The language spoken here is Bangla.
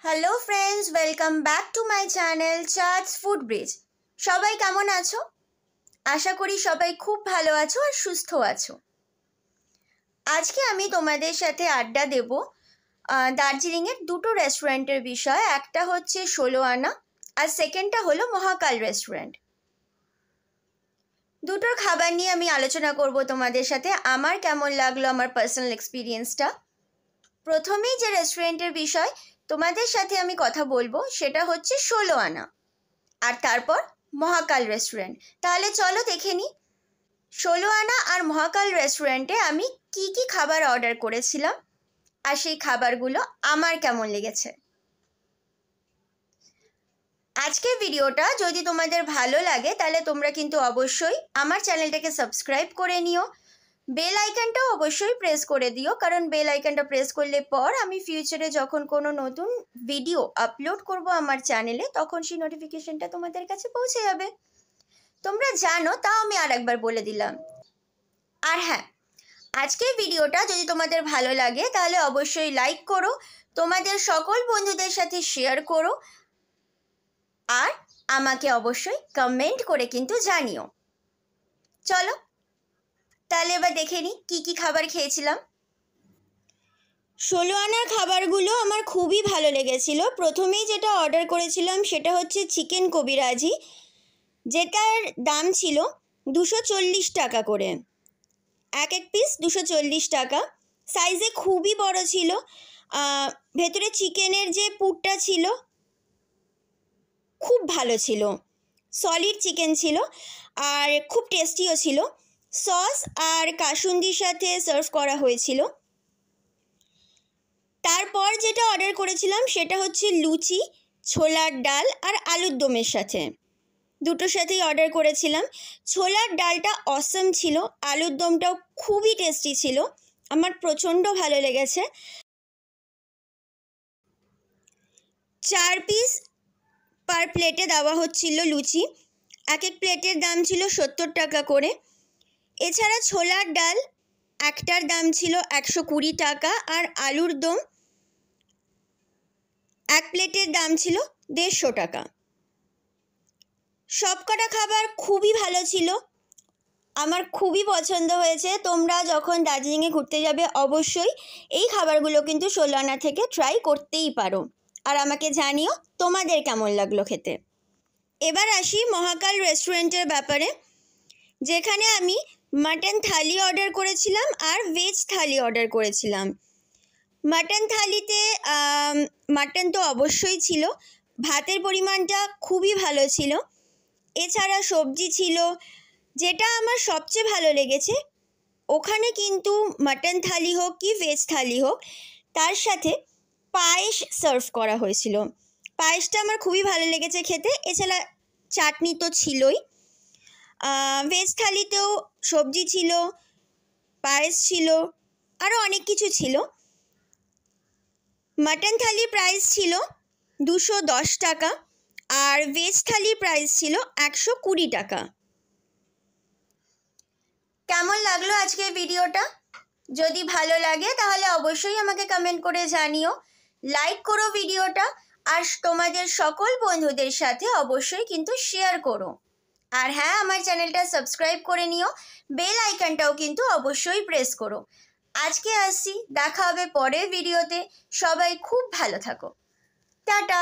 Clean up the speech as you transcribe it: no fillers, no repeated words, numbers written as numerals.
Hello friends, welcome back to my channel charts food bridge. সবাই কেমন আছো? আশা করি সবাই খুব ভালো আছো আর সুস্থ আছো। আজকে আমি তোমাদের সাথে আড্ডা দেব দার্জিলিংয়ের দুটো রেস্টুরেন্টের বিষয়। একটা হচ্ছে ১৬ আনা আর সেকেন্ডটা হলো মহাকাল রেস্টুরেন্ট। দুটোর খাবার নিয়ে আমি আলোচনা করব তোমাদের সাথে, আমার কেমন লাগলো, আমার পার্সোনাল এক্সপিরিয়েন্সটা। প্রথমেই যে রেস্টুরেন্টের বিষয় তোমাদের সাথে আমি কথা বলবো সেটা হচ্ছে ১৬ আনা, আর তারপর মহাকাল রেস্টুরেন্ট। তাহলে চলো দেখে নিই ১৬ আনা আর মহাকাল রেস্টুরেন্টে আমি কি কি খাবার অর্ডার করেছিলাম আর সেই খাবারগুলো আমার কেমন লেগেছে। আজকের ভিডিওটা যদি তোমাদের ভালো লাগে তাহলে তোমরা কিন্তু অবশ্যই আমার চ্যানেলটাকে সাবস্ক্রাইব করে নিও, বেল আইকনটাও অবশ্যই প্রেস করে দিও, কারণ বেল আইকনটা প্রেস করলে পর আমি ফিউচারে যখন কোনো নতুন ভিডিও আপলোড করব আমার চ্যানেলে তখন সেই নোটিফিকেশনটা তোমাদের কাছে পৌঁছে যাবে। তোমরা জানো, তাও আমি আরেকবার বলে দিলাম। আর হ্যাঁ, আজকের ভিডিওটা যদি তোমাদের ভালো লাগে তাহলে অবশ্যই লাইক করো, তোমাদের সকল বন্ধুদের সাথে শেয়ার করো, আর আমাকে অবশ্যই কমেন্ট করে কিন্তু জানিও। চলো তাহলে এবার দেখে নিই কী কী খাবার খেয়েছিলাম। ১৬ আনার খাবারগুলো আমার খুবই ভালো লেগেছিল। প্রথমেই যেটা অর্ডার করেছিলাম সেটা হচ্ছে চিকেন কবিরাজি, যেটার দাম ছিল ২৪০ টাকা করে, এক পিস ২৪০ টাকা। সাইজে খুবই বড় ছিল, ভেতরে চিকেনের যে পুরটা ছিল খুব ভালো ছিল, সলিড চিকেন ছিল আর খুব টেস্টিও ছিল। সস আর কাসুন্দির সাথে সার্ভ করা হয়েছিল। তারপর যেটা অর্ডার করেছিলাম সেটা হচ্ছে লুচি, ছোলার ডাল আর আলুর দমের সাথে, দুটোর সাথেই অর্ডার করেছিলাম। ছোলার ডালটা অসম ছিল, আলুর দমটাও খুবই টেস্টি ছিল, আমার প্রচণ্ড ভালো লেগেছে। 4 পিস পার প্লেটে দেওয়া হচ্ছিল লুচি, এক প্লেটের দাম ছিল ৭০ টাকা করে। এছাড়া ছোলার ডাল একটার দাম ছিল ১২০ টাকা, আর আলুর দম এক প্লেটের দাম ছিল ১৫০ টাকা। সবকটা খাবার খুবই ভালো ছিল, আমার খুবই পছন্দ হয়েছে। তোমরা যখন দার্জিলিংয়ে ঘুরতে যাবে অবশ্যই এই খাবারগুলো কিন্তু ১৬ আনা থেকে ট্রাই করতেই পারো, আর আমাকে জানিও তোমাদের কেমন লাগলো খেতে। এবার আসি মহাকাল রেস্টুরেন্টের ব্যাপারে, যেখানে আমি মাটন থালি অর্ডার করেছিলাম আর ভেজ থালি অর্ডার করেছিলাম। মাটন থালিতে মাটন তো অবশ্যই ছিল, ভাতের পরিমাণটা খুবই ভালো ছিল, এছাড়া সবজি ছিল। যেটা আমার সবচেয়ে ভালো লেগেছে, ওখানে কিন্তু মাটন থালি হোক কি ভেজ থালি হোক, তার সাথে পায়েস সার্ভ করা হয়েছিল। পায়েসটা আমার খুবই ভালো লেগেছে খেতে। এছাড়া চাটনি তো ছিলই, ভেজ থালিতেও সবজি ছিল, পায়েস ছিল, আরও অনেক কিছু ছিল। মাটন থালির প্রাইস ছিল ২১০ টাকা আর ভেজ থালির প্রাইস ছিল ১২০ টাকা। কেমন লাগলো আজকের ভিডিওটা? যদি ভালো লাগে তাহলে অবশ্যই আমাকে কমেন্ট করে জানিও, লাইক করো ভিডিওটা, আর তোমাদের সকল বন্ধুদের সাথে অবশ্যই কিন্তু শেয়ার করো। আর হ্যাঁ, আমার চ্যানেলটা সাবস্ক্রাইব করে নিও, বেল আইকনটাও কিন্তু অবশ্যই প্রেস করো। আজকে আসছি, দেখা হবে পরের ভিডিওতে। সবাই খুব ভালো থাকো, টাটা।